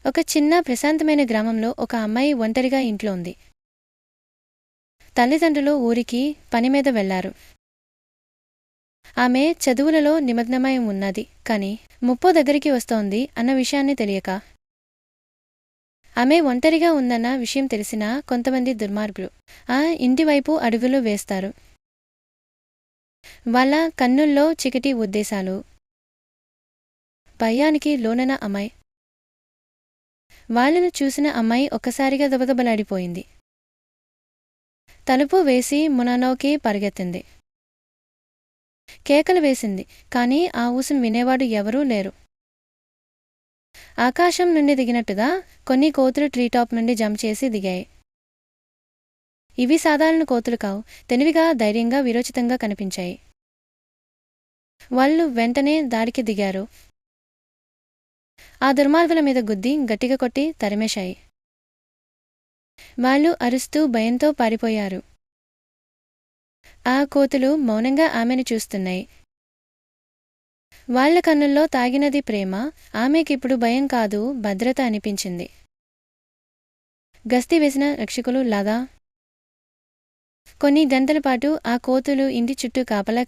ఒక చిన్న ప్రశాంతమైన గ్రామంలో ఒక అమ్మాయి ఒంటరిగా ఇంట్లో ఉంది. తల్లిదండ్రులు ఊరికి పని మీద వెళ్లారు. ఆమె చదువులలో నిమగ్నమై ఉన్నది. కాని ముప్పు దగ్గరికి వస్తోంది అన్న విషయాన్ని తెలియక, ఆమె ఒంటరిగా ఉందన్న విషయం తెలిసినా కొంతమంది దుర్మార్గులు ఆ ఇంటివైపు అడుగులు వేస్తారు. వాళ్ళ కన్నుల్లో చికటి ఉద్దేశాలు. భయానికి లోనన అమ్మాయి. వాళ్లను చూసిన అమ్మాయి ఒక్కసారిగా దబదబలాడిపోయింది. తలుపు వేసి మునలోకి పరిగెత్తింది. కేకలు వేసింది. కాని ఆ ఊసును వినేవాడు ఎవరూ లేరు. ఆకాశం నుండి దిగినట్టుగా కొన్ని కోతులు ట్రీటాప్ నుండి జంప్ చేసి దిగాయి. ఇవి సాధారణ కోతులు కావు. తెలివిగా, ధైర్యంగా, విరోచితంగా కనిపించాయి. వాళ్ళు వెంటనే దాడికి దిగారు. ఆ దుర్మార్గుల మీద గుద్ది గట్టిగా కొట్టి తరిమేశాయి. వాళ్ళు అరుస్తూ భయంతో పారిపోయారు. ఆ కోతులు మౌనంగా ఆమెను చూస్తున్నాయి. వాళ్ల కన్నుల్లో తాగినది ప్రేమ. ఆమెకిప్పుడు భయం కాదు, భద్రత అనిపించింది. గస్తీ వేసిన రక్షకులు లాగా కొన్ని గంటల పాటు ఆ కోతులు ఇంటి చుట్టూ కాపలా